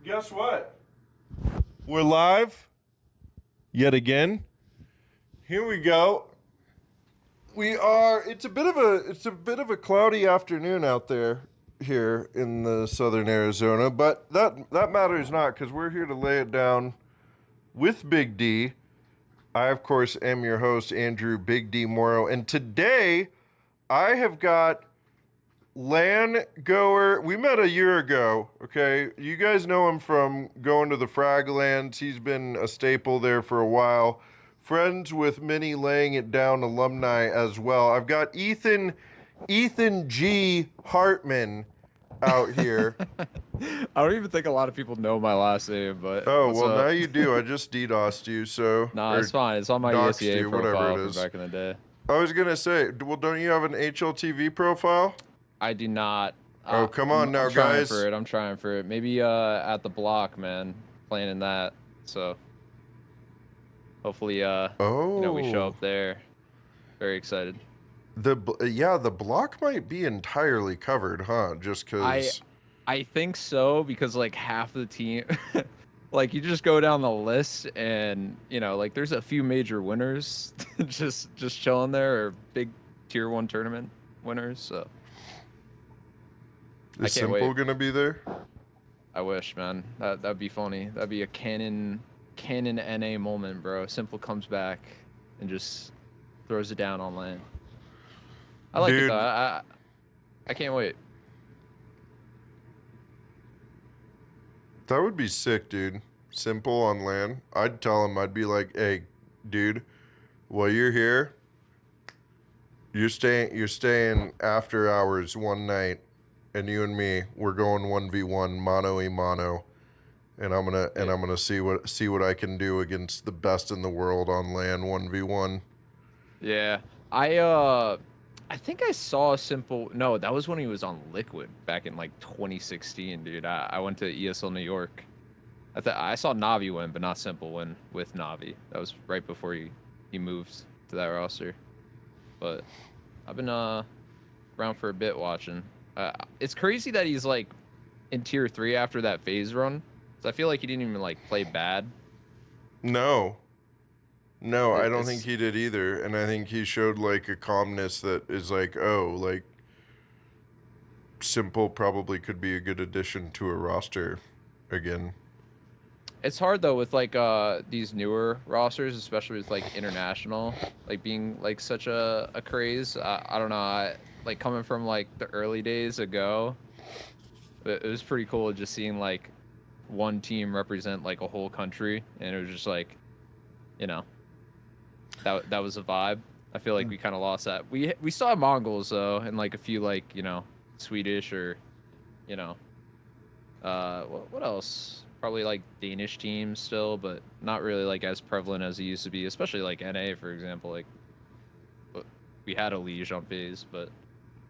Guess what? We're live yet again. Here we go. We are. It's a bit of a cloudy afternoon out there here in the southern Arizona, but that matters not because we're here to lay it down with Big D. I of course am your host Andrew Big D Morrow, and today I have got LAN goer. We met a year ago, okay? You guys know him from going to the Frag LANs. He's been a staple there for a while. Friends with many laying it down alumni as well. I've got Ethan G. Hartman out here. I don't even think a lot of people know my last name, but Oh, what's well, up? now you do. I just DDoSed you, so... Nah, or it's fine. It's on my doxed ESEA you, whatever profile it from is. back in the day. I was going to say, well, don't you have an HLTV profile? I do not. Oh, come on now, I'm trying guys. for it. I'm trying for it. Maybe at the block, man. Playing in that. So hopefully we show Oh. up there. Very excited. The block might be entirely covered, huh? Just because... I think so, because like half the team like you just go down the list and like there's a few major winners just chilling there, or big tier 1 tournament winners, so Is Simple gonna be there? I wish, man. That'd be funny. That'd be a canon NA moment, bro. Simple comes back and just throws it down on LAN. I like it though. I can't wait. That would be sick, dude. Simple on LAN. I'd tell him, I'd be like, hey, dude, while you're here, you're staying after hours one night, and you and me, we're going 1v1 mano a mano. And I'm gonna see what I can do against the best in the world on LAN 1v1. Yeah. I think I saw Simple. No, that was when he was on Liquid back in like 2016, dude. I went to ESL New York. I saw Navi win, but not Simple win with Navi. That was right before he moved to that roster. But I've been around for a bit watching. It's crazy that he's like in tier 3 after that phase run. So I feel like he didn't even like play bad. No, I don't think he did either, and I think he showed like a calmness that is like, oh, like Simple probably could be a good addition to a roster again. It's hard though with like these newer rosters, especially with like international, like being like such a craze. I don't know, like coming from like the early days ago, it was pretty cool just seeing like one team represent like a whole country, and it was just like, that was a vibe. I feel like we kind of lost that. We still have Mongols though, and like a few like Swedish or what else? Probably like Danish teams still, but not really like as prevalent as it used to be. Especially like NA, for example. Like we had a Liege on phase, but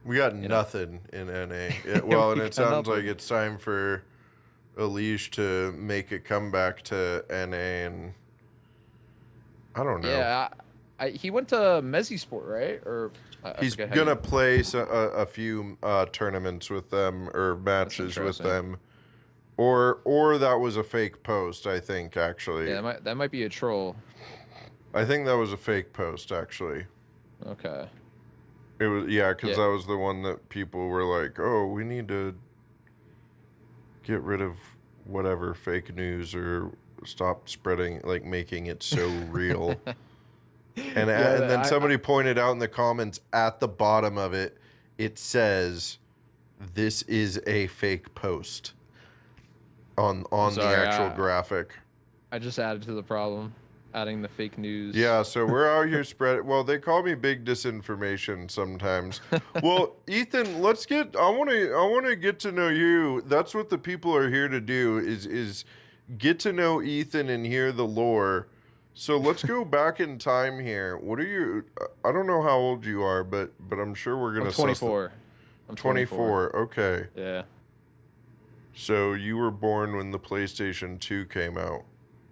we got nothing in NA. Well, and it sounds like it's time for a Liege to make a comeback to NA, and I don't know. Yeah, he went to Messi Sport, right? Or he's gonna play a few tournaments with them or matches with them, or that was a fake post. I think actually. Yeah, that might be a troll. I think that was a fake post actually. Okay. It was because that was the one that people were like, "Oh, we need to get rid of whatever fake news or stop spreading, like making it so real." And then somebody pointed out in the comments at the bottom of it, it says, "This is a fake post." On the actual graphic. I just added to the problem, adding the fake news. Yeah, so we're out here spreading. Well, they call me big disinformation sometimes. Well, Ethan, I want to get to know you. That's what the people are here to do is get to know Ethan and hear the lore. So let's go back in time here. What are you? I don't know how old you are, but I'm sure we're gonna. I'm 24. I'm 24. Okay. Yeah. So you were born when the PlayStation 2 came out,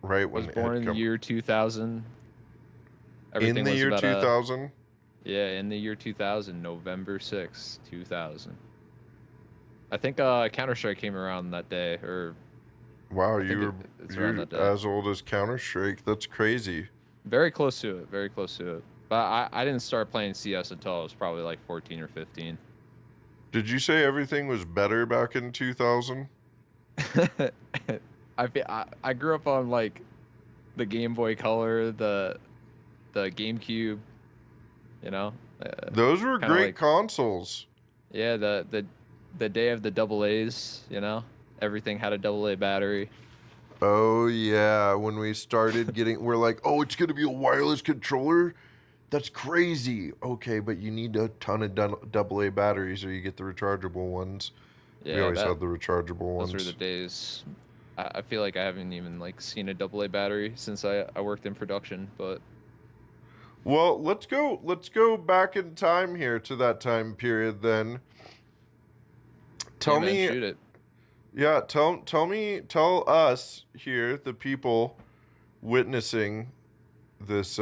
right? I was born in the year 2000. In the year 2000? Yeah, in the year 2000, November 6th, 2000. I think Counter-Strike came around that day, or Wow, I think it's around you're that day. as old as Counter-Strike. That's crazy. Very close to it. Very close to it. But I didn't start playing CS until I was probably like 14 or 15. Did you say everything was better back in 2000? I grew up on like the Game Boy Color, the GameCube, you know, uh, Those were kind of great like consoles. yeah, the day of the double A's, you know, everything had a double A battery. Oh yeah, when we started getting, we're like, oh, it's gonna be a wireless controller. That's crazy. Okay, but you need a ton of double A batteries, or you get the rechargeable ones. We Yeah, always that had the rechargeable those were the ones. days. I feel like I haven't even like seen a double A battery since I worked in production, but Well, let's go back in time here to that time period then. yeah, Tell man, me, shoot it. yeah, tell us here, the people witnessing this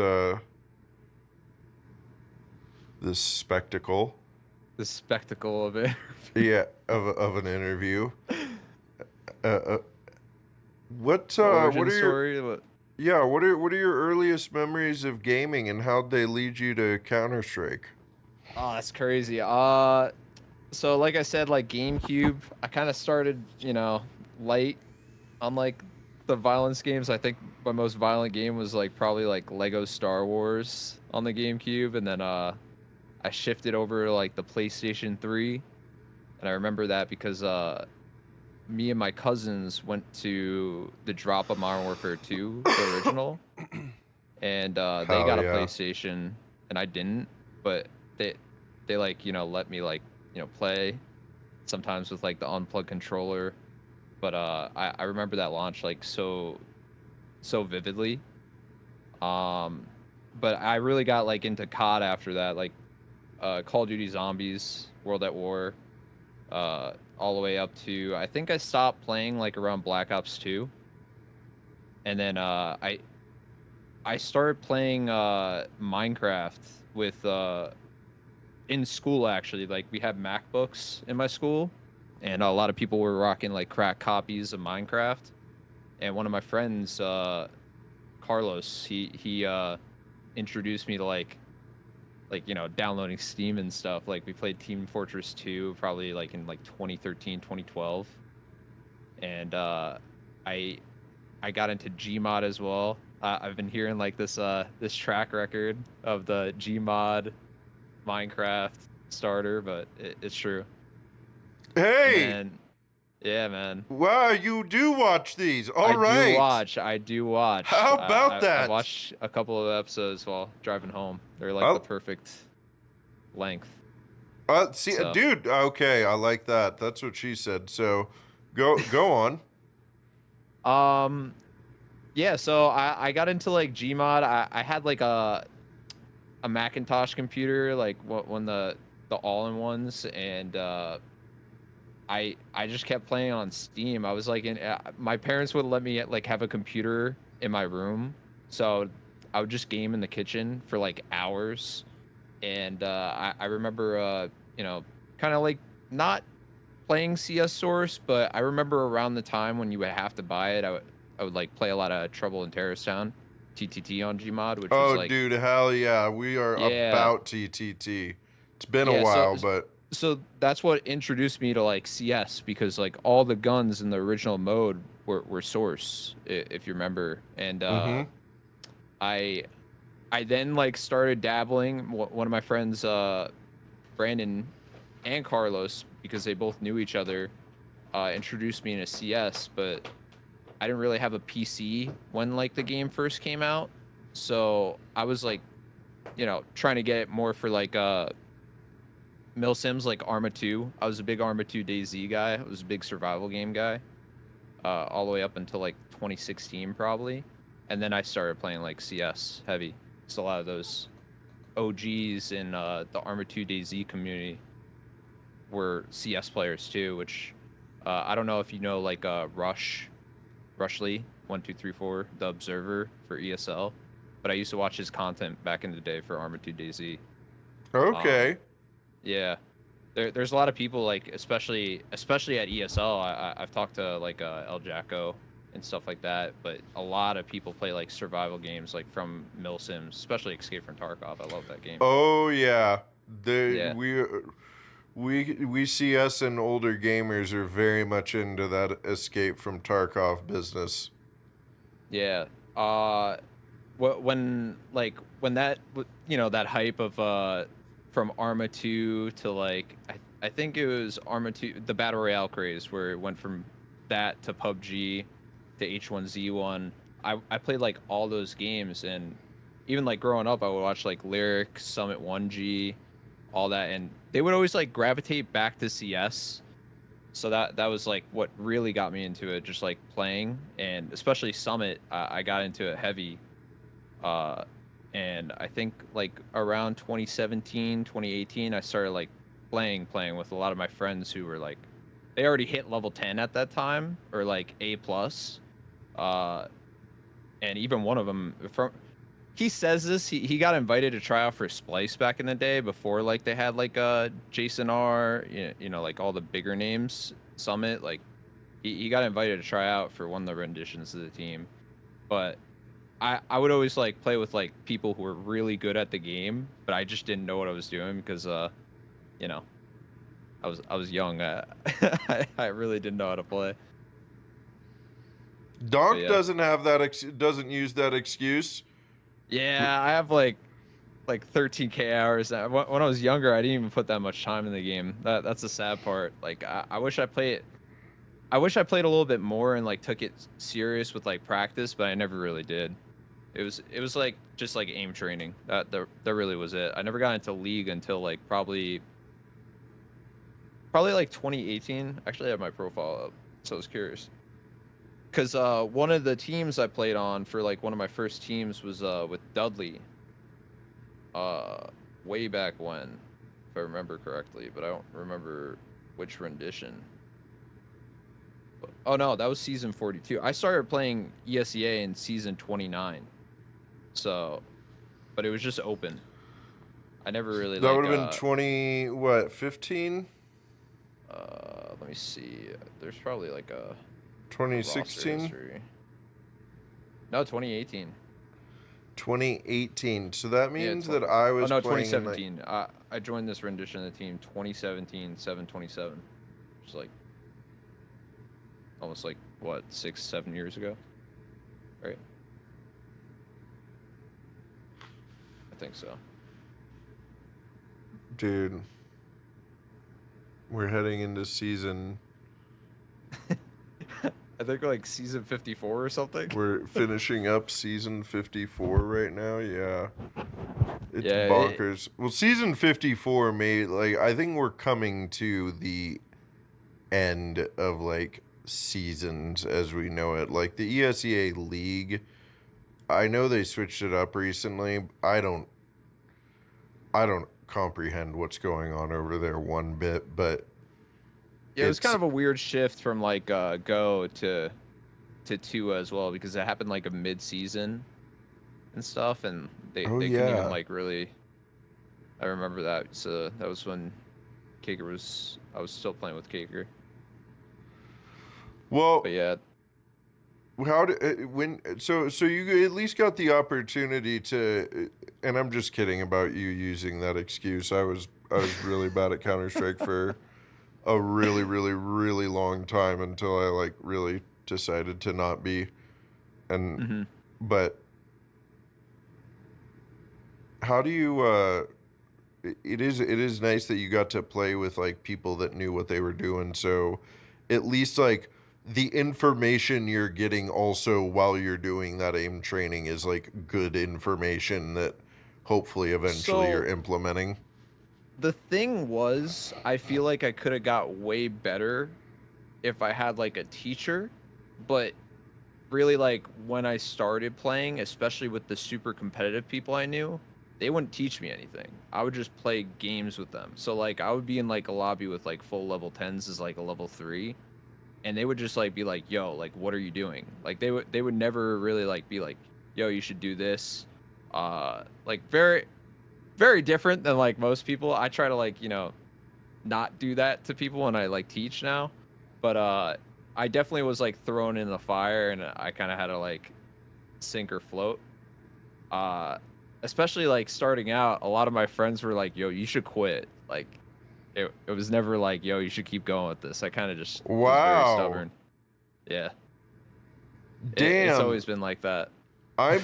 this spectacle, The spectacle of it. yeah, of an interview. Uh, The what origin are your story. What? yeah, what are your earliest memories of gaming and how'd they lead you to Counter-Strike? Oh, that's crazy. So like I said, like GameCube, I kind of started, light on like the violence games. I think my most violent game was like probably like Lego Star Wars on the GameCube, and then I shifted over to like the PlayStation 3, and I remember that because me and my cousins went to the drop of Modern Warfare 2, the original, and they Hell got a yeah. PlayStation and I didn't, but they like let me like play sometimes with like the unplugged controller. But I remember that launch like so vividly. Um, but I really got like into COD after that, like Call of Duty Zombies, World at War, all the way up to I think I stopped playing like around Black Ops 2, and then I started playing Minecraft with in school actually. Like we had MacBooks in my school, and a lot of people were rocking like cracked copies of Minecraft. And one of my friends, Carlos, he introduced me to like downloading Steam and stuff. Like we played Team Fortress 2 probably like in like 2013, 2012, and I I got into Gmod as well. I've been hearing like this track record of the Gmod Minecraft starter, but it's true. And Hey, then yeah, man, wow, you do watch these. All I do right. watch. I do watch. How about I've that? watched a couple of episodes while driving home. They're like the I'll, perfect length. see, So dude. Okay, I like that. That's what she said. So, go on. um yeah, so I got into like Gmod. I had like a Macintosh computer, like what one the all-in-ones, and I just kept playing on Steam. I was like in my parents would let me like have a computer in my room, so I would just game in the kitchen for like hours. And I remember kind of like not playing CS Source, but I remember around the time when you would have to buy it, I would like play a lot of Trouble in Terrorist Town, TTT on Gmod, which was Oh, like dude, hell yeah. We are yeah. about TTT. It's been a Yeah, so while, but so that's what introduced me to like CS because like all the guns in the original mode were source, if you remember. And mm-hmm. I I then like started dabbling. One of my friends, Brandon and Carlos, because they both knew each other, introduced me into CS. But I didn't really have a PC when like the game first came out, so I was like trying to get it more for like Mil Sims like Arma 2. I was a big Arma 2 DayZ guy. I was a big survival game guy, all the way up until like 2016 probably, and then I started playing like CS heavy. So a lot of those OGs in the Arma 2 DayZ community were CS players too. Which I don't know if you know like Rushly 1234, the Observer for ESL, but I used to watch his content back in the day for Arma 2 DayZ. Um, Okay. yeah, there's a lot of people like especially at ESL. I've talked to like El Jachro and stuff like that. But a lot of people play like survival games, like from Milsims, especially Escape from Tarkov. I love that game. Oh yeah, Yeah, we see us and older gamers are very much into that Escape from Tarkov business. yeah. When like when that that hype of from Arma 2 to like I think it was Arma 2, the battle royale craze, where it went from that to PUBG to H1Z1. I played like all those games, and even like growing up I would watch like Lyric, Summit 1G, all that, and they would always like gravitate back to CS. So that was like what really got me into it, just like playing, and especially Summit. I got into it heavy, uh, and I think like around 2017, 2018, I started like playing with a lot of my friends who were like, they already hit level 10 at that time, or like A plus. Uh, and even one of them from, he says this, he got invited to try out for Splice back in the day, before like they had like Jason R, like all the bigger names, Summit. Like he got invited to try out for one of the renditions of the team. But I would always like play with like people who were really good at the game, but I just didn't know what I was doing because you know, I was young. I really didn't know how to play. But Donk yeah. doesn't have that doesn't use that excuse. Yeah, I have like 13K hours. When I was younger, I didn't even put that much time in the game. That's the sad part. Like I wish I played, I wish I played a little bit more and like took it serious with like practice, but I never really did. It was like just like aim training. That really was it. I never got into League until like probably like 2018. Actually, I have my profile up, so I was curious. Cause one of the teams I played on for like one of my first teams was with Dudley. Uh, way back when, if I remember correctly, but I don't remember which rendition. Oh no, that was season 42. I started playing ESEA in season 29. So, but it was just open. I never really That would like have been 20 what 15, let me see. There's probably like a roster 2016, history. No, 2018. 2018. So that Yeah, means that I oh was no, playing in like 2017. I joined this rendition of the team 2017, 727. Just like almost like what, 6, 7 years ago, right? I think so. dude, we're heading into season. I think like season 54 or something. We're finishing up season 54 right now. Yeah. It's Yeah, bonkers. Well, season 54 made like I think we're coming to the end of like seasons as we know it. Like the ESEA League, I know they switched it up recently. I don't comprehend what's going on over there one bit, but yeah, it was it's kind of a weird shift from like Go to 2 as well, because it happened like a mid-season and stuff, and oh they couldn't even yeah. like really. I remember that. So that was when Kaker was. I was still playing with Kaker. Well, But yeah, how did when so you at least got the opportunity to and I'm just kidding about you using that excuse. I was really bad at Counter-Strike for a really really really long time until I like really decided to not be. And hmm but how do you it is nice that you got to play with like people that knew what they were doing, so at least like the information you're getting also while you're doing that aim training is like good information that hopefully eventually you're So implementing. the thing was, I feel like I could have got way better if I had like a teacher, but really like when I started playing, especially with the super competitive people I knew, they wouldn't teach me anything. I would just play games with them. So like I would be in like a lobby with like full level 10s as like a level 3, and they would just like be like, "Yo, like what are you doing?" Like they would never really like be like, "Yo, you should do this." Like very very different than like most people. I try to like, not do that to people when I like teach now. But I definitely was like thrown in the fire, and I kind of had to like sink or float. Uh, Especially like starting out, a lot of my friends were like, "Yo, you should quit." Like, it was never like, "Yo, you should keep going with this." I kind of just was very Wow. stubborn. Yeah, it's Damn. always been like that. I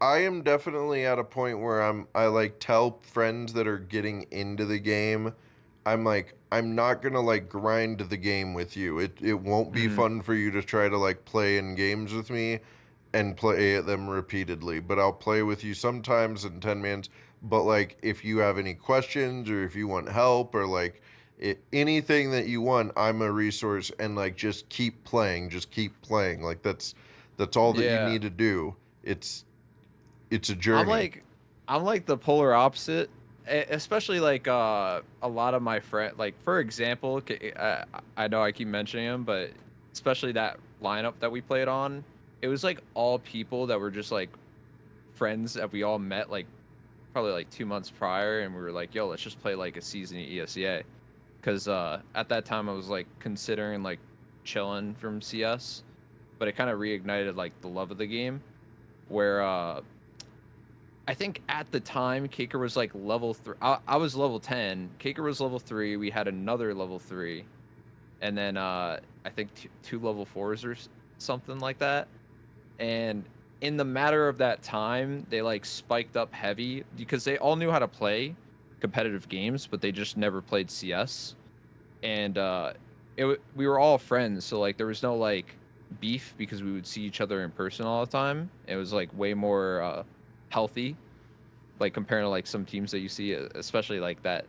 am definitely at a point where I like tell friends that are getting into the game, I'm like, I'm not gonna like grind the game with you. It won't be Mm, fun for you to try to like play in games with me and play at them repeatedly. But I'll play with you sometimes in 10 mans. But like if you have any questions or if you want help or like anything that you want, I'm a resource and like just keep playing, just keep playing. Like that's all that you yeah, need to do. It's it's a I'm journey. like, I'm like the polar opposite. Especially like a lot of my friend, like for example, I know I keep mentioning him, but especially that lineup that we played on, it was like all people that were just like friends that we all met like probably like 2 months prior, and we were like, "Yo, let's just play like a season of ESEA," because at that time I was like considering like chilling from CS, but it kind of reignited like the love of the game. Where I think at the time Kaker was like level 3. I was level 10. Kaker was level 3. We had another level 3, and then I think two level 4s or something like that. And in the matter of that time, they like spiked up heavy because they all knew how to play competitive games, but they just never played CS. And we were all friends, so like there was no like beef because we would see each other in person all the time. It was like way more healthy, like comparing to like some teams that you see, especially like that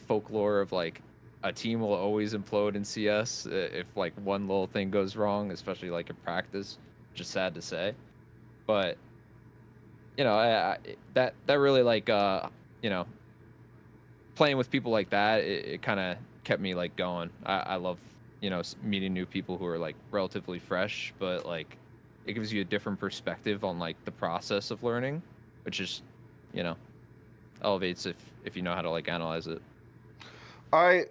folklore of like a team will always implode in CS if like one little thing goes wrong, especially like in practice. Just sad to say, but that really like you know playing with people like that, it kind of kept me like going. I love meeting new people who are like relatively fresh, but like it gives you a different perspective on like the process of learning, which is you know elevates if you know how to like analyze it. I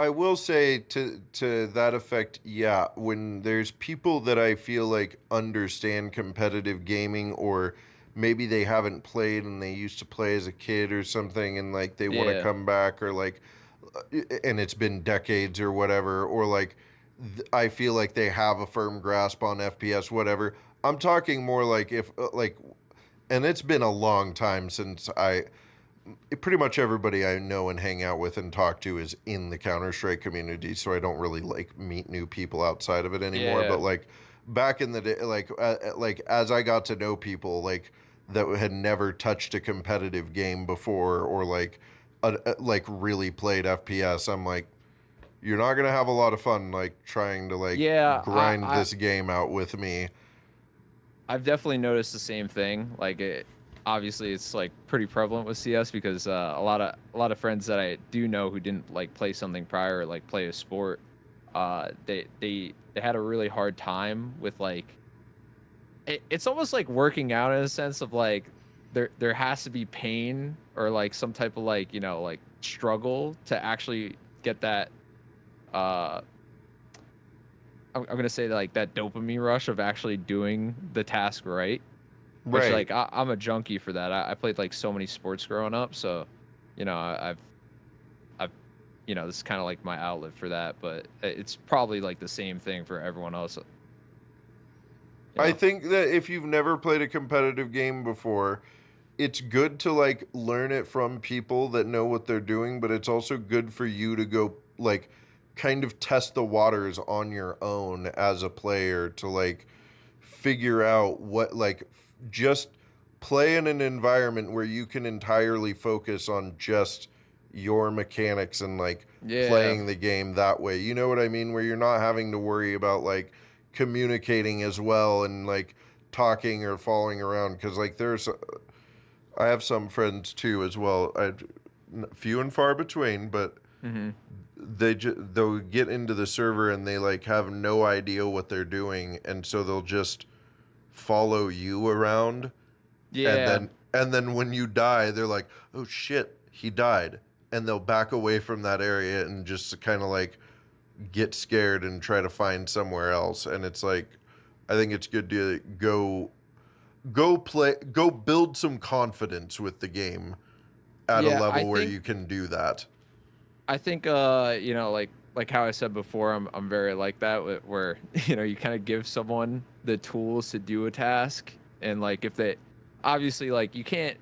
will say to that effect, yeah, when there's people that I feel like understand competitive gaming or maybe they haven't played and they used to play as a kid or something and like they want to Yeah, come back or like and it's been decades or whatever or like I feel like they have a firm grasp on FPS whatever. I'm talking more like if like and it's been a long time since I pretty much everybody I know and hang out with and talk to is in the Counter Strike community, so I don't really like meet new people outside of it anymore. But yeah, like back in the day, like as I got to know people like that had never touched a competitive game before or like really played FPS, I'm like, you're not gonna have a lot of fun like trying to like yeah. grind this game out with me. I've definitely noticed the same thing. Like obviously it's like pretty prevalent with CS because a lot of friends that I do know who didn't like play something prior or like play a sport, they had a really hard time with like it's almost like working out in a sense of like there has to be pain or like some type of like like struggle to actually get that uh I'm gonna say like that dopamine rush of actually doing the task right, which Right. like I'm a junkie for that. I played like so many sports growing up, so I've this is kind of like my outlet for that. But it's probably like the same thing for everyone else. You I know? think that if you've never played a competitive game before, it's good to like learn it from people that know what they're doing, but it's also good for you to go like kind of test the waters on your own as a player to like figure out what like just play in an environment where you can entirely focus on just your mechanics and like Yeah, playing the game that way. You know what I mean? Where you're not having to worry about like communicating as well and like talking or following around because like there's I have some friends too as well. I few and far between, but hmm, they'll get into the server and they like have no idea what they're doing, and so they'll just follow you around, and yeah, then when you die, they're like, oh shit, he died, and they'll back away from that area and just kind of like get scared and try to find somewhere else. And it's like, I think it's good to go build some confidence with the game at a Yeah, level where you can do that. I think you know, like how I said before, I'm very like that where you know, you kind of give someone the tools to do a task, and like if they obviously like you can't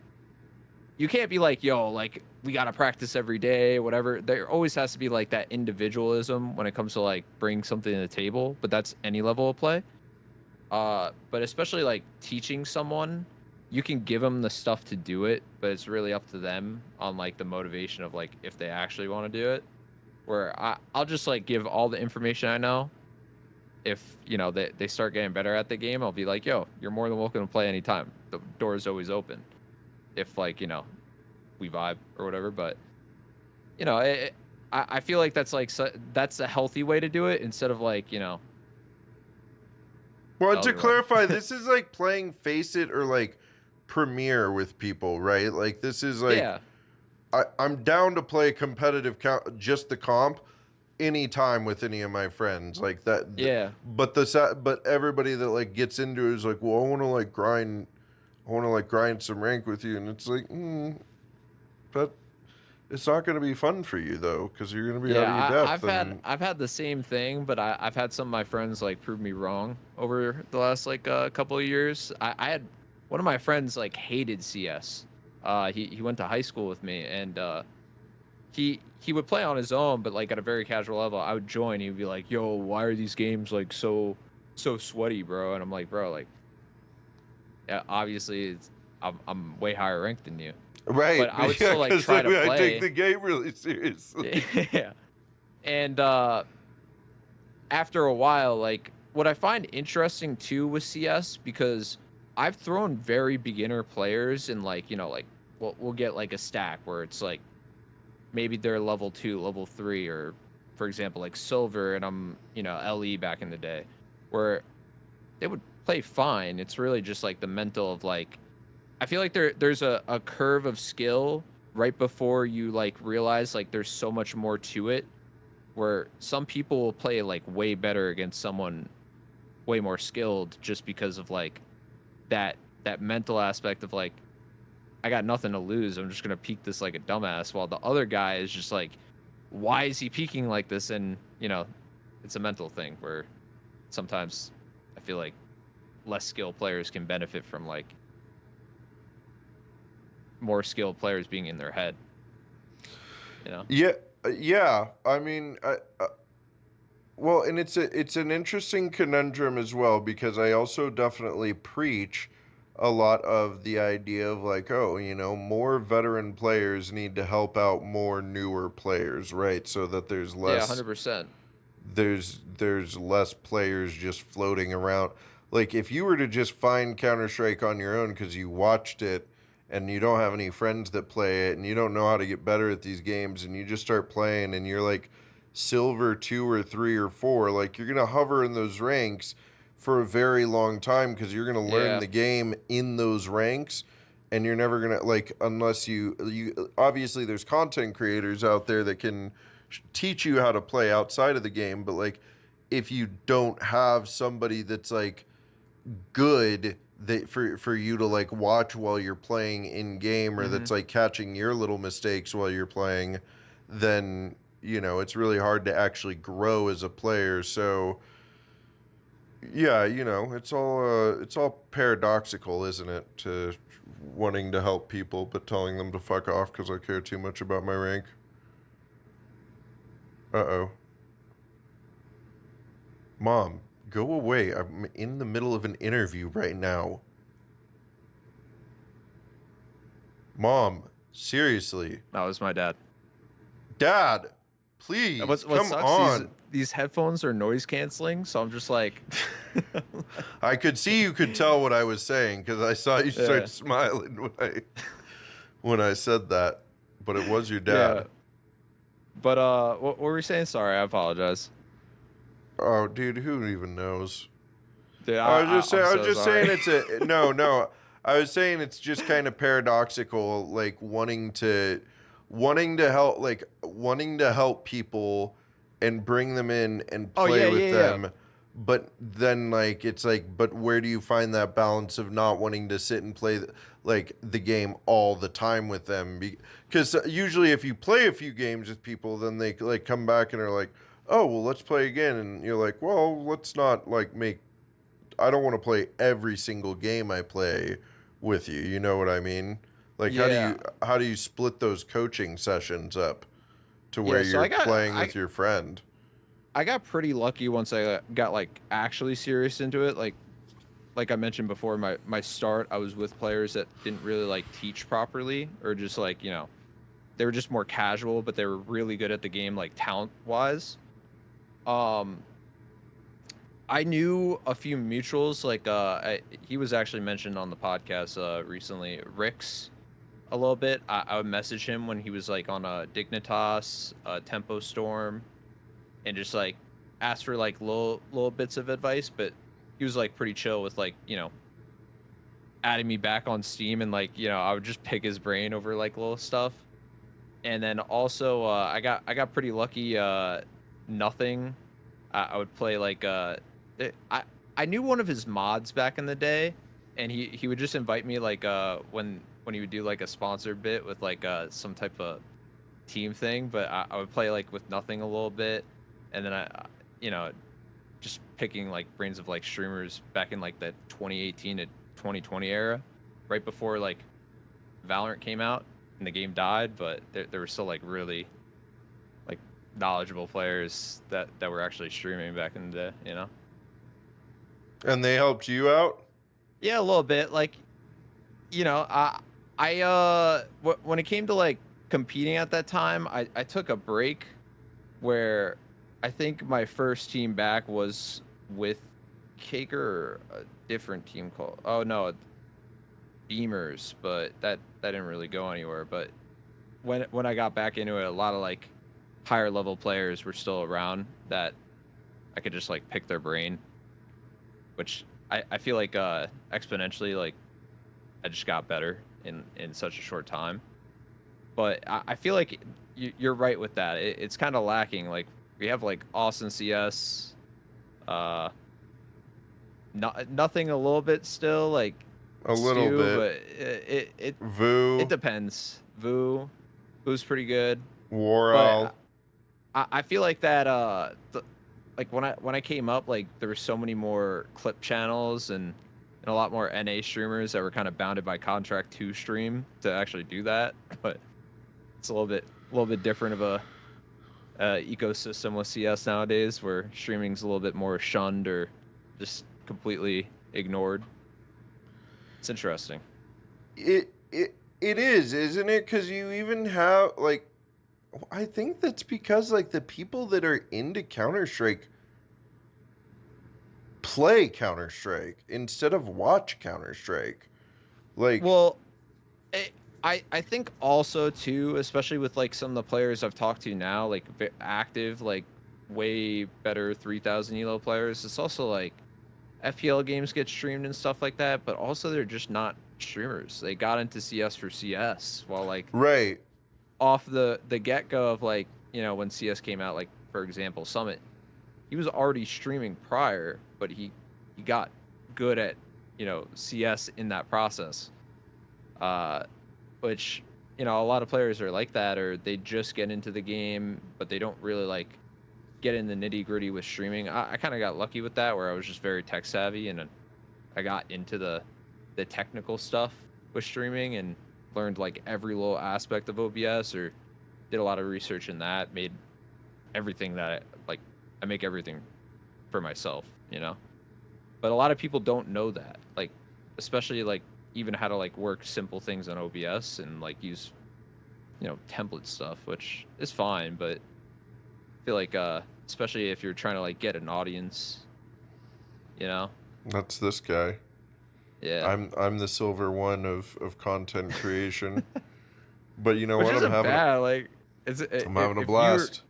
be like, yo, like we got to practice every day, whatever. There always has to be like that individualism when it comes to like bring something to the table, but that's any level of play. But especially like teaching someone, you can give them the stuff to do it, but it's really up to them on like the motivation of like if they actually want to do it. Where I'll just like give all the information I know. If you know they start getting better at the game, I'll be like, yo, you're more than welcome to play anytime. The door is always open. If like, you know, we vibe or whatever. But you know, I feel like that's like that's a healthy way to do it instead of like, you know, Well, the to other way. clarify, this is like playing Face It or like Premiere with people, right? Like this is like Yeah, I'm down to play competitive just the comp anytime with any of my friends like that. yeah. But everybody that like gets into it is like, well, I want to like grind some rank with you, and it's like, but it's not going to be fun for you though, because you're going to be out of your Yeah, depth. And I've had the same thing, but I've had some of my friends like prove me wrong over the last like couple of years. I had one of my friends like hated CS. He went to high school with me, and he would play on his own, but like at a very casual level. I would join. He'd be like, "Yo, why are these games like so sweaty, bro?" And I'm like, "Bro, like, yeah, obviously I'm way higher ranked than you." right, But I would yeah, still like because try to I take play. the game really seriously. Yeah. And after a while, like what I find interesting too with CS, because I've thrown very beginner players and like, you know, like we'll get like a stack where it's like maybe they're level 2, level 3, or for example like silver, and I'm, you know, LE back in the day, where they would play fine. It's really just like the mental of like, I feel like there's a curve of skill right before you like realize like there's so much more to it, where some people will play like way better against someone way more skilled just because of like that that mental aspect of like, I got nothing to lose. I'm just gonna peek this like a dumbass, while the other guy is just like, why is he peeking like this? And you know, it's a mental thing where sometimes I feel like less skilled players can benefit from like more skilled players being in their head. You know? Yeah, yeah. I mean, well, and it's an interesting conundrum as well, because I also definitely preach a lot of the idea of like, oh, you know, more veteran players need to help out more newer players, right? So that Yeah, 100%. there's less players just floating around. Like if you were to just find Counter-Strike on your own because you watched it and you don't have any friends that play it and you don't know how to get better at these games, and you just start playing and you're like silver 2 or 3 or 4, like you're going to hover in those ranks for a very long time because you're going to learn Yeah. the game in those ranks. And you're never going to like, unless you obviously there's content creators out there that can teach you how to play outside of the game, but like if you don't have somebody that's like good that for you to like watch while you're playing in game, or Hmm. that's like catching your little mistakes while you're playing, then you know it's really hard to actually grow as a player. So yeah, you know, it's all paradoxical, isn't it, to wanting to help people but telling them to fuck off because I care too much about my rank. Uh-oh. Mom, go away. I'm in the middle of an interview right now. Mom, seriously. That was my dad. Dad, please, What come sucks, on. these headphones are noise canceling, so I'm just like I could see you could tell what I was saying because I saw you yeah. start smiling when I said that. But it was your Yeah. dad. But what were we saying? Sorry, I apologize. Oh, dude, who even knows? Dude, I'm I was so just saying sorry. it's a no. I was saying it's just kind of paradoxical, like wanting to help, like wanting to help people and bring them in and Oh play yeah, with yeah, yeah. them. But then, like, it's like, but where do you find that balance of not wanting to sit and play like the game all the time with them? Because usually, if you play a few games with people, then they like come back and are like, "Oh, well, let's play again," and you're like, "Well, let's not like make. I don't want to play every single game I play with you. You know what I mean? Like, Yeah. how do you split those coaching sessions up to where Yeah, so you're playing with your friend?" I got pretty lucky once I got like actually serious into it. Like I mentioned before, my start, I was with players that didn't really like teach properly, or just like, they were just more casual, but they were really good at the game, like talent wise. Um, I knew a few mutuals, like he was actually mentioned on the podcast recently, Rick's a little bit. I would message him when he was like on a Dignitas, Tempo Storm, and just like ask for like little bits of advice, but he was like pretty chill with like, adding me back on Steam, and like, I would just pick his brain over like little stuff. And then also I got pretty lucky. Nothing. I would play like I knew one of his mods back in the day, and he would just invite me like when he would do like a sponsored bit with like some type of team thing, but I would play like with nothing a little bit, and then you know just picking like brains of like streamers back in like the 2018 to 2020 era, right before like Valorant came out and the game died, but there were still like really like knowledgeable players that were actually streaming back in the day, And they helped you out? Yeah, a little bit. Like, when it came to like competing at that time, I took a break where I think my first team back was with Kaker, or a different team called, oh no, Beamers, but that didn't really go anywhere. But when I got back into it, a lot of like higher level players were still around that I could just like pick their brain, which I feel like exponentially, like I just got better in such a short time. But I feel like you're right with that. It's kind of lacking. Like we have like Austin CS, uh, nothing a little bit still like A little Stu, bit. but it Vu, depends. Vu's pretty good, but Waral. I feel like that like when I came up, like there were so many more clip channels and a lot more NA streamers that were kind of bounded by contract to stream to actually do that. But it's a little bit different of a ecosystem with CS nowadays, where streaming's a little bit more shunned or just completely ignored. It's interesting. It is, isn't it? Because you even have like, I think that's because like the people that are into Counter Strike play Counter Strike instead of watch Counter Strike. Like, Well, it, I think also too, especially with like some of the players I've talked to now, like active, like way better 3,000 elo players. It's also like FPL games get streamed and stuff like that, but also they're just not streamers. They got into CS for CS, while like right, off the get go of like, when CS came out, like for example Summit, he was already streaming prior, but he got good at CS in that process. Uh, which a lot of players are like that, or they just get into the game, but they don't really like get in the nitty gritty with streaming. I kind of got lucky with that, where I was just very tech savvy, and I got into the technical stuff with streaming and learned like every little aspect of OBS, or did a lot of research in that, made everything that I make everything for myself, But a lot of people don't know that, like especially like even how to like work simple things on OBS and like use template stuff, which is fine, but I feel like especially if you're trying to like get an audience, you know? that's this guy. Yeah. I'm the silver one of content creation. But you know Which what? isn't bad. Like I'm having a if you're, blast.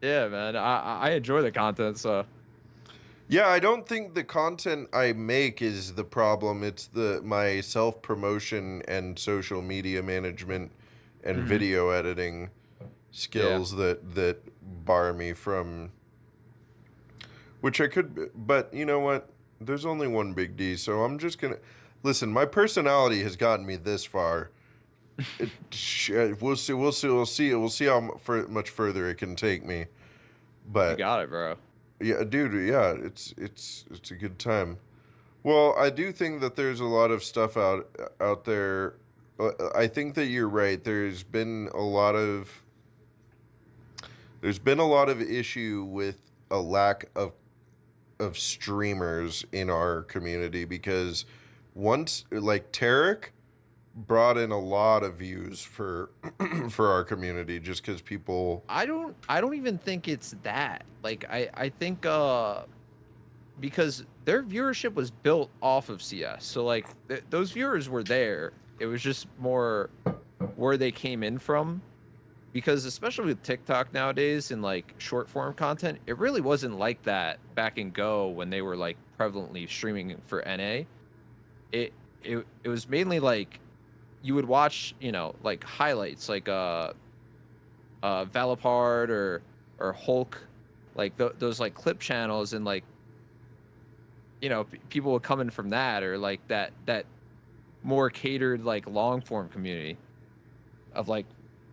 yeah, man. I enjoy the content, so Yeah, I don't think the content I make is the problem. It's my self promotion and social media management and mhm. video editing Yeah. skills that bar me from which I could, but you know what? There's only one Big D, so I'm just gonna listen. My personality has gotten me this far. We'll see. We'll see. We'll see. We'll see how much further it can take me. You But got it, bro. yeah, dude. Yeah, it's a good time. Well, I do think that there's a lot of stuff out there. I think that you're right. There's been a lot of issue with a lack of streamers in our community because once like Tarek brought in a lot of views for for our community just because people. I don't even think it's that. Like I think because their viewership was built off of CS. So like those viewers were there. It was just more where they came in from, because especially with TikTok nowadays and like short form content, it really wasn't like that back in Go when they were like prevalently streaming for NA. It was mainly like you would watch, like highlights like Valapard or Hulk, like those like clip channels, and like people would come in from that, or like that more catered like long form community of like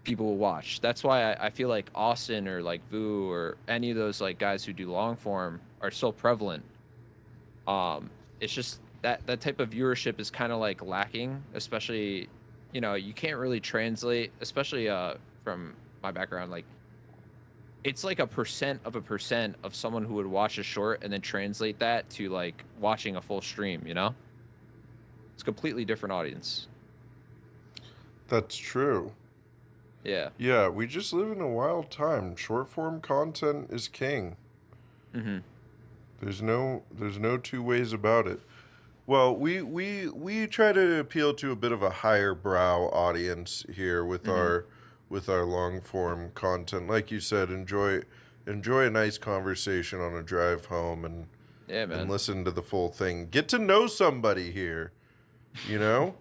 people will watch. That's why I feel like Austin or like Vu or any of those like guys who do long form are so prevalent. It's just that type of viewership is kind of like lacking, especially, you can't really translate, especially from my background, like it's like a percent of someone who would watch a short and then translate that to like watching a full stream, It's a completely different audience. That's true. Yeah. Yeah, we just live in a wild time. Short form content is king. Mm-hmm. There's no two ways about it. Well, we try to appeal to a bit of a higher brow audience here Mm-hmm. with our long form content. Like you said, enjoy a nice conversation on a drive home Yeah, and man. listen to the full thing. Get to know somebody here, you know?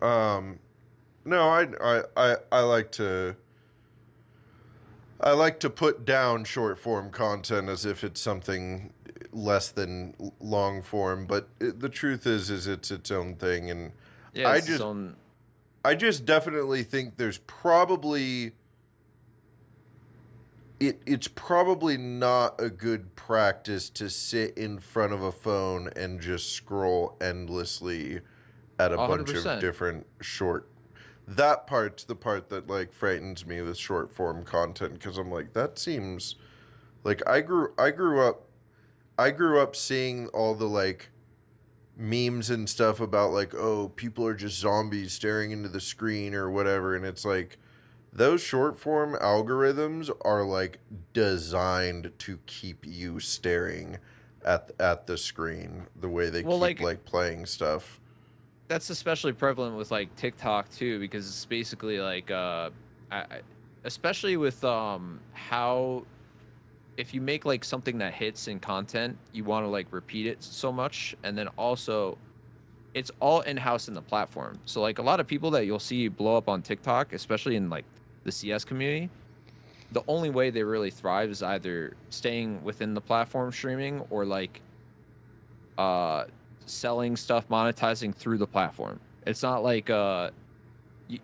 um no, I like to put down short form content as if it's something less than long form, but the truth is it's its own thing, and Yeah, I it's its just own. I just definitely think there's probably it's probably not a good practice to sit in front of a phone and just scroll endlessly at a bunch of 100%. different short. That part's the part that like frightens me with short form content because I'm like that seems like I grew up seeing all the like memes and stuff about like, oh, people are just zombies staring into the screen or whatever, and it's like those short form algorithms are like designed to keep you staring at the screen the way they Well, keep like like playing stuff. that's especially prevalent with like TikTok too, because it's basically like especially with how if you make like something that hits in content, you want to like repeat it so much, and then also it's all in-house in the platform. So like a lot of people that you'll see blow up on TikTok, especially in like the CS community, the only way they really thrive is either staying within the platform streaming, or like uh selling stuff, monetizing through the platform. It's not like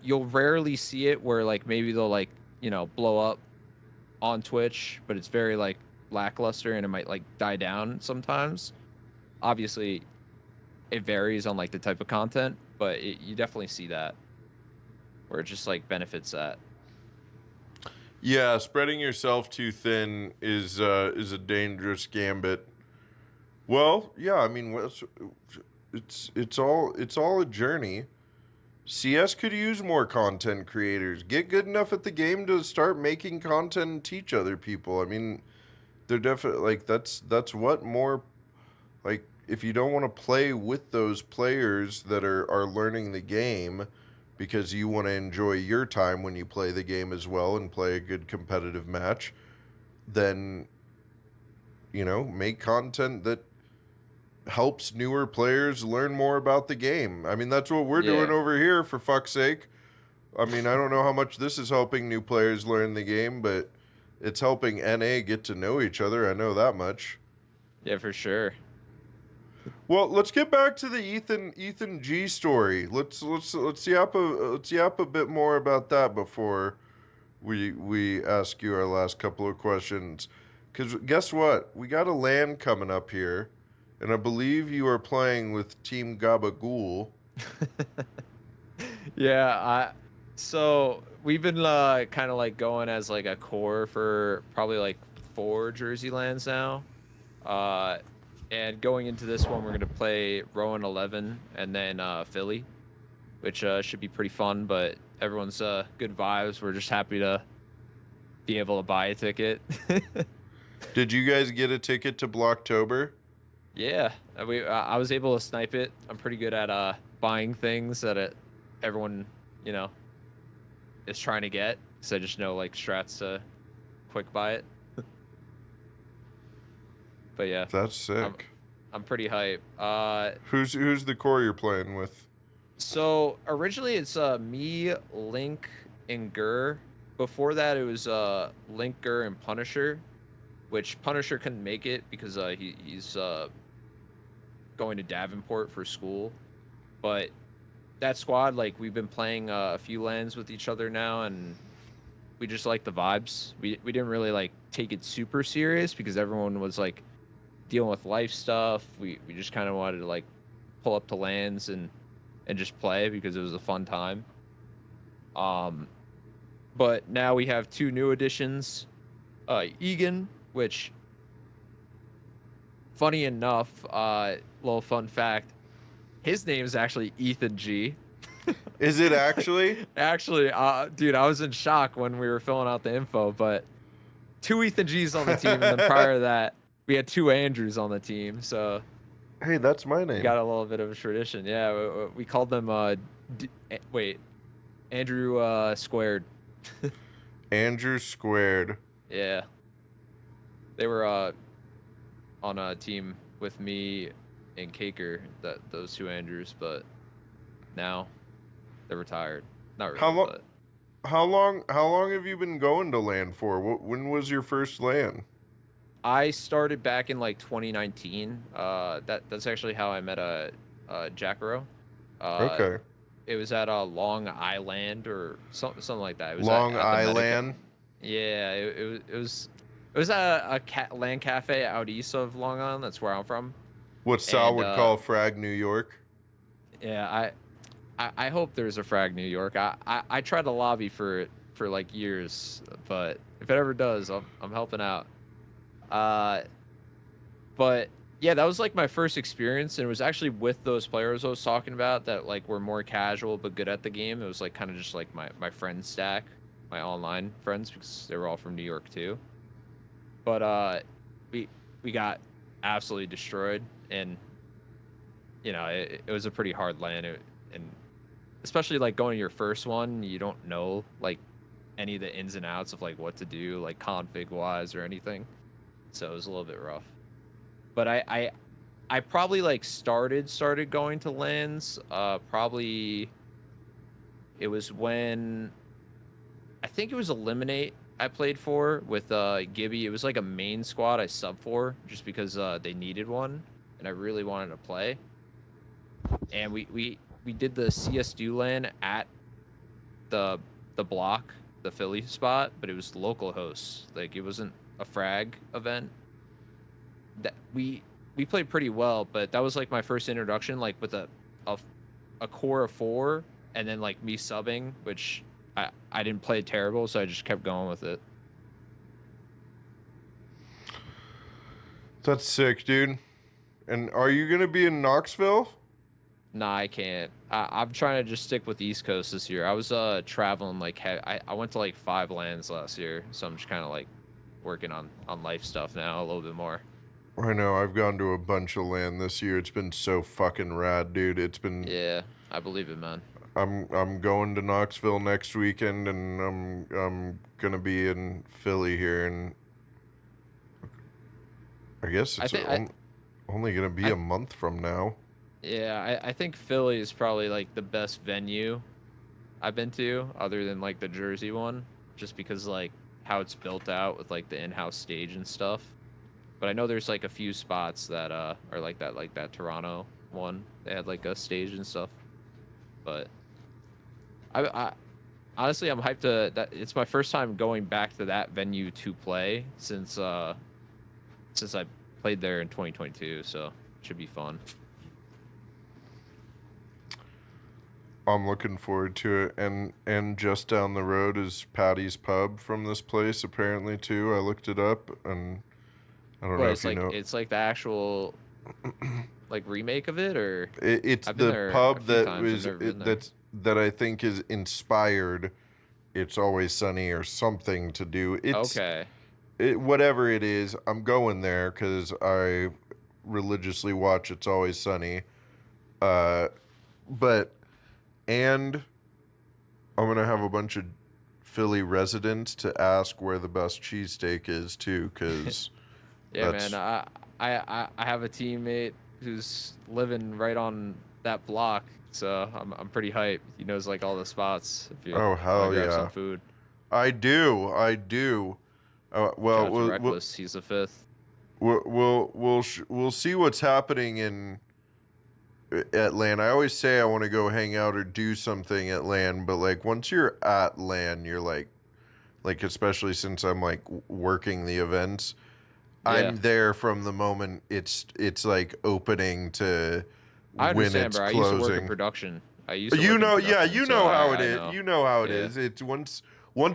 you'll rarely see it where like maybe they'll like, blow up on Twitch, but it's very like lackluster and it might like die down sometimes. Obviously, it varies on like the type of content, but you definitely see that where it just like benefits that. Yeah, spreading yourself too thin is a dangerous gambit. Well, yeah, I mean, it's all a journey. CS could use more content creators. Get good enough at the game to start making content and teach other people. I mean, they're definitely like that's what more like if you don't want to play with those players that are learning the game because you want to enjoy your time when you play the game as well and play a good competitive match, then make content that helps newer players learn more about the game. I mean, that's what we're doing Yeah. over here, for fuck's sake. I mean, I don't know how much this is helping new players learn the game, but it's helping NA get to know each other. I know that much. Yeah, for sure. Well, let's get back to the Ethan G story. Let's yap a bit more about that before we ask you our last couple of questions. Because guess what? We got a LAN coming up here, and I believe you are playing with Team Gabagool. Yeah, so we've been kind of like going as like a core for probably like 4 Jersey lands now. Uh, and going into this one, we're gonna play Rowan 11 and then Philly, which should be pretty fun. But everyone's good vibes. We're just happy to be able to buy a ticket. Did you guys get a ticket to Blocktober? Yeah, I was able to snipe it. I'm pretty good at buying things that everyone you know is trying to get. So I just know like strats to quick buy it. But yeah, That's I'm sick. I'm pretty hype. Who's the core you're playing with? So originally it's me, Link, and Goer. Before that it was Link, Goer, and Punisher, which Punisher couldn't make it because he's going to Davenport for school. But that squad, like we've been playing a few lands with each other now, and we just like the vibes. We didn't really like take it super serious because everyone was like dealing with life stuff. We just kind of wanted to like pull up to lands and just play because it was a fun time. Um, but now we have 2 new additions. Egan, which funny enough, little fun fact, his name is actually Ethan G. Is it actually? Actually, dude, I was in shock when we were filling out the info, but 2 Ethan G's on the team, and then prior to that, we had 2 Andrews on the team. So Hey, that's my we name. got a little bit of a tradition. Yeah, we called them. Wait, Andrew squared. Andrew squared. Yeah, they were on a team with me and Caker. Those 2 Andrews, but now they're retired. Not How really, long? but How long have you been going to LAN for? When was your first LAN? I started back in like 2019. That's actually how I met Jachro. Uh, Okay. it was at Long Island or something like that. It was Long at the Medica. Island. Yeah, it was at land cafe out east of Long Island. That's where I'm from. What Sal And would call Frag New York. yeah, I hope there's a Frag New York. I tried to lobby for it for like years, but if it ever does, I'm helping out. Uh, but yeah, that was like my first experience, and it was actually with those players I was talking about that like were more casual but good at the game. It was like kind of just like my friend stack, my online friends because they were all from New York too. But we we got absolutely destroyed, and it was a pretty hard land, and especially like going to your first one, you don't know like any of the ins and outs of like what to do like config wise or anything, so it was a little bit rough. But I probably like started going to lands. Probably it was when I think it was Eliminate I played for with Gibby. It was like a main squad I sub for just because they needed one and I really wanted to play. And we did the CS do LAN at the block, the Philly spot, but it was local hosts. Like it wasn't a frag event. That we played pretty well, but that was like my first introduction, like with a core of 4, and then like me subbing, which I didn't play terrible, so I just kept going with it. That's sick, dude. And are you gonna be in Knoxville? Nah, I can't. I'm trying to just stick with the East Coast this year. I was traveling like I went to like 5 lands last year, so I'm just kind of like working on life stuff now a little bit more. I know. I've gone to a bunch of LAN this year. It's been so fucking rad, dude. It's been. Yeah, I believe it, man. I'm going to Knoxville next weekend, and I'm gonna be in Philly here, and I guess I it's think only gonna be I a month from now. yeah, I think Philly is probably like the best venue I've been to, other than like the Jersey one, just because like how it's built out with like the in-house stage and stuff. But I know there's like a few spots that are like that Toronto one. They had like a stage and stuff. But I honestly I'm hyped to that. It's my first time going back to that venue to play since I played there in 2022. So it should be fun. I'm looking forward to it. And just down the road is Patty's Pub from this place, apparently, too. I looked it up, and I don't know But if you know. it's like the actual like remake of it, or It's I've been the there a pub few that times. I've was never been there. that I think is inspired It's Always Sunny or something to do. Okay. Whatever it is, I'm going there because I religiously watch It's Always Sunny. Uh, but and I'm gonna have a bunch of Philly residents to ask where the best cheesesteak is too, because Yeah, man. that's I have a teammate who's living right on that block, so I'm pretty hyped. He knows like all the spots if you oh want to hell grab some yeah, food. I do. Well, Shout out to Reckless. He's the fifth. we'll see what's happening in at LAN. I always say I want to go hang out or do something at LAN, but like once you're at LAN, you're like especially since I'm like working the events, Yeah, I'm there from the moment it's like opening to I when understand, it's bro. I used to work in closing. production. I used to You work in know, yeah, production, you so know how it I is. know. You know how it Yeah, is. It's once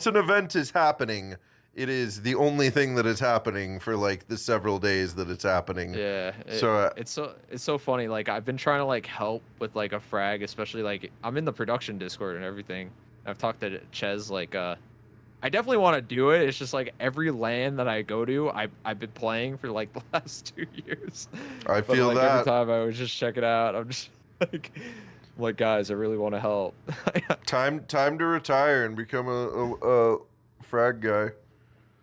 an event is happening, it is the only thing that is happening for like the several days that it's happening. yeah. So It's so funny. Like I've been trying to like help with like a frag, especially like I'm in the production Discord and everything. I've talked to Ches like I definitely want to do it. It's just like every LAN that I go to, I've been playing for like the last 2 years. I But feel like every that time I would just check it out, I'm just like, I'm like guys, I really want to help. time to retire and become a frag guy.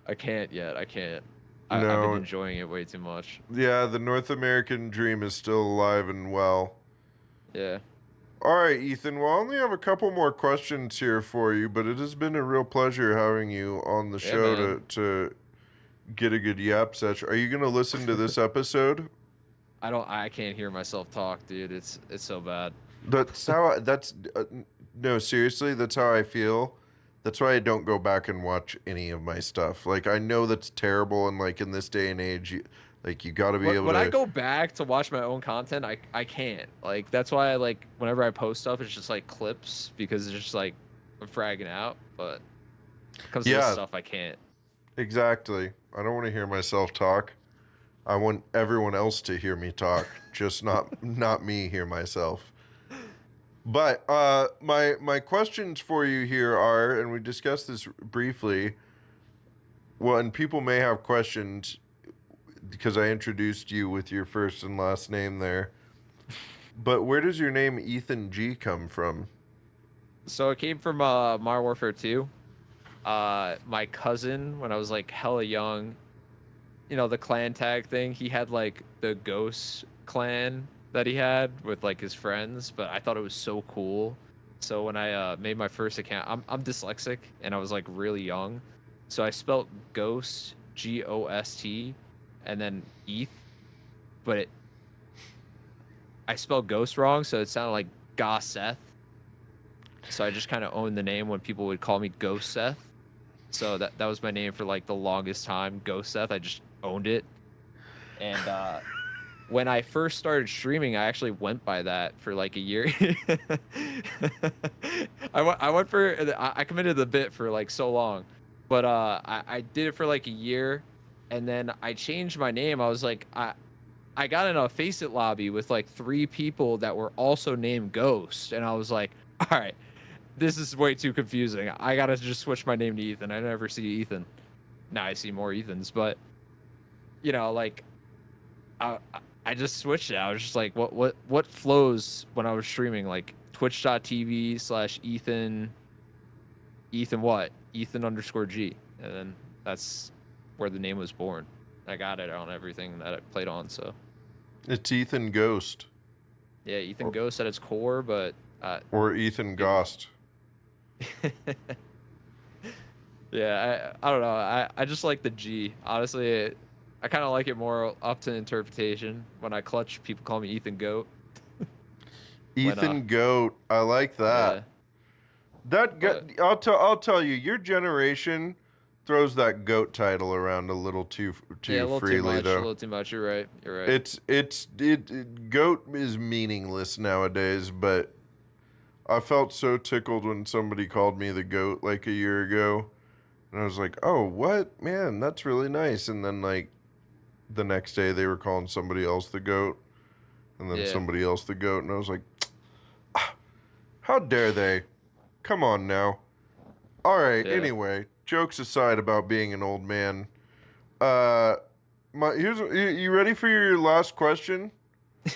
I can't yet. I can't. I've been No, enjoying it way too much. yeah, the North American dream is still alive and well. Yeah. All right, Ethan. Well, I only have a couple more questions here for you, but it has been a real pleasure having you on the Yeah, show man. to get a good yap session. Are you going to listen to this episode? I can't hear myself talk, dude. It's so bad. That's how no, seriously, that's how I feel. That's why I don't go back and watch any of my stuff. Like I know that's terrible, and like in this day and age, you got to be able When I to. go back to watch my own content, I can't. Like that's why I like whenever I post stuff, it's just like clips because it's just like I'm fragging out. But when it comes to this Yeah, stuff, I can't. exactly. I don't want to hear myself talk. I want everyone else to hear me talk, just not me hear myself. But my questions for you here are, and we discussed this briefly. Well, and people may have questions because I introduced you with your first and last name there. But where does your name Ethan G come from? So it came from Modern Warfare 2. My cousin, when I was like hella young, you know, the clan tag thing, he had like the Ghost clan that he had with like his friends, but I thought it was so cool. So when I made my first account, I'm dyslexic and I was like really young. So I spelt Ghost Ghost and then ETH, but I spelled Ghost wrong, so it sounded like Gosseth. So I just kind of owned the name when people would call me Ghost Seth. So that was my name for like the longest time, Ghost Seth. I just owned it. And when I first started streaming, I actually went by that for like a year. I went for I committed the bit for like so long, but I did it for like a year, and then I changed my name. I was like I got in a Face It lobby with like 3 people that were also named Ghost, and I was like, all right, this is way too confusing. I gotta just switch my name to Ethan. I never see Ethan. Now I see more Ethans, but you know, like I I just switched it. I was just like, what flows when I was streaming? Like twitch.tv/Ethan what? Ethan underscore G. And then that's where the name was born. I got it on everything that I played on, so It's Ethan Ghost yeah, Ethan or, Ghost at its core, but or Ethan give Gost. Yeah, I don't know. I just like the G. Honestly, I kind of like it more up to interpretation. When I clutch, people call me Ethan Goat. When Ethan Goat. I like yeah, that. but I'll tell you, your generation throws that goat title around a little yeah, a too little too freely much, a though. little too much. You're right. You're right. Goat is meaningless nowadays, but I felt so tickled when somebody called me the goat like a year ago. And I was like, "Oh, what? Man, that's really nice." And then like the next day they were calling somebody else the goat and then Yeah, somebody else the goat and I was like, "How dare they? Come on now." All right, yeah, anyway, jokes aside about being an old man. Uh you ready for your last question?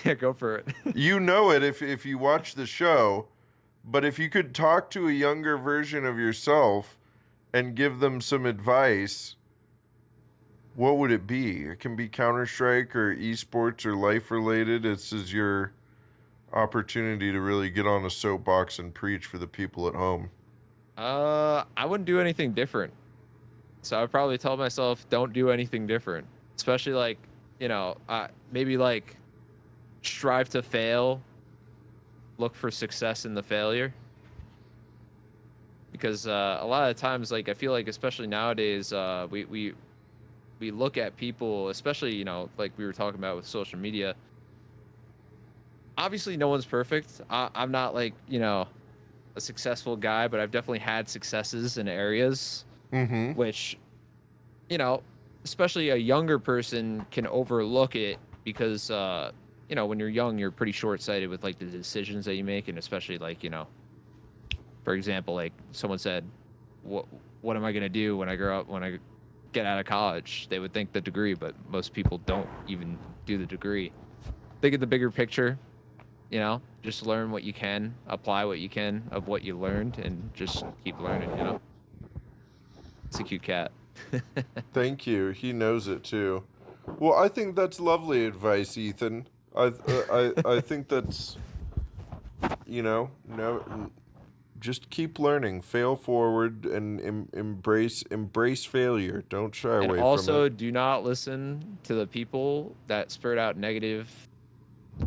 yeah. Go for it. You know it if you watch the show, but if you could talk to a younger version of yourself and give them some advice, what would it be? It can be Counter-Strike or esports or life related. This is your opportunity to really get on a soapbox and preach for the people at home. I wouldn't do anything different. So I'd probably tell myself, don't do anything different. Especially like, maybe like strive to fail, look for success in the failure. Because a lot of times, like I feel like, especially nowadays, we look at people, especially like we were talking about with social media. Obviously, no one's perfect. I'm not like a successful guy, but I've definitely had successes in areas Mm-hmm. which you know, especially a younger person can overlook it because when you're young, you're pretty short-sighted with like the decisions that you make, and especially like for example, like someone said, "What what am I gonna do when I grow up? When I get out of college?" They would think the degree, but most people don't even do the degree. Think of the bigger picture. Just learn what you can, apply what you can of what you learned, and just keep learning. It's a cute cat. Thank you. He knows it too. Well, I think that's lovely advice, Ethan. I think that's no, just keep learning, fail forward, and embrace failure. Don't shy And away from it. also, do not listen to the people that spurt out negative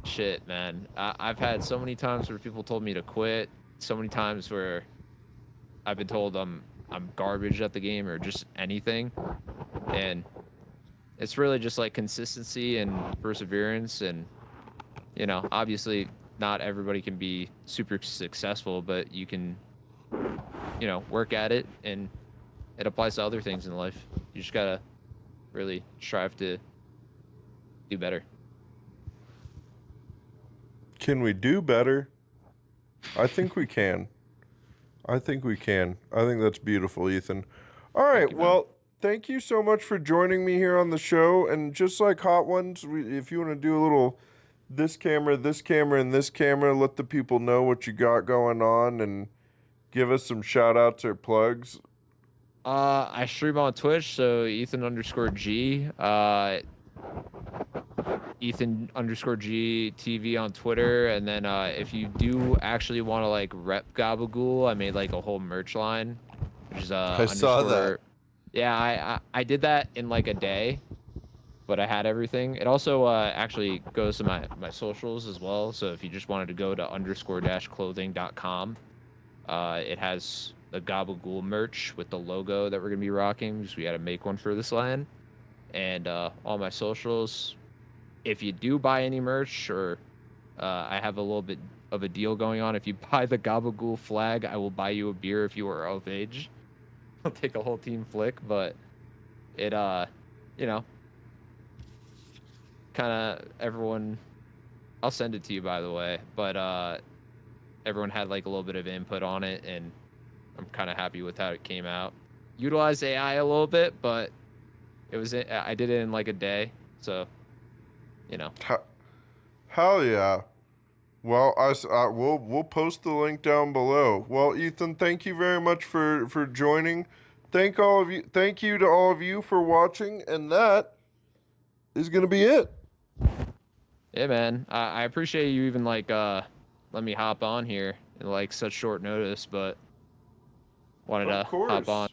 shit, man. I've had so many times where people told me to quit. So many times where I've been told I'm garbage at the game or just anything. And it's really just like consistency and perseverance. And obviously, not everybody can be super successful, but you can work at it, and it applies to other things in life. You just gotta really strive to do better. Can we do better? I think we can. I think that's beautiful, Ethan. All Thank right. you, man. Well, thank you so much for joining me here on the show. And just like Hot Ones, if you want to do a little this camera, and this camera, let the people know what you got going on and give us some shout outs or plugs. I stream on Twitch, so Ethan underscore G. Ethan underscore G TV on Twitter, and then if you do actually want to like rep Gabagool, I made like a whole merch line, which is I saw that. underscore. Yeah, I did that in like a day, but I had everything. It also actually goes to my socials as well. So if you just wanted to go to underscore dash clothing.com, it has the Gabagool merch with the logo that we're gonna be rocking because we had to make one for this land, and all my socials. If you do buy any merch, or I have a little bit of a deal going on. If you buy the Gabagool flag, I will buy you a beer if you are of age. I'll take a whole team flick, but it you know, kind of everyone. I'll send it to you, by the way. But everyone had like a little bit of input on it, and I'm kind of happy with how it came out. Utilized AI a little bit, but I did it in like a day, so you know. Hell yeah. Well, we'll post the link down below. Well, Ethan, thank you very much for joining. Thank you to all of you for watching, and that is gonna be it. Yeah, man. I appreciate you even like let me hop on here in like such short notice, but wanted Of to hop course. on.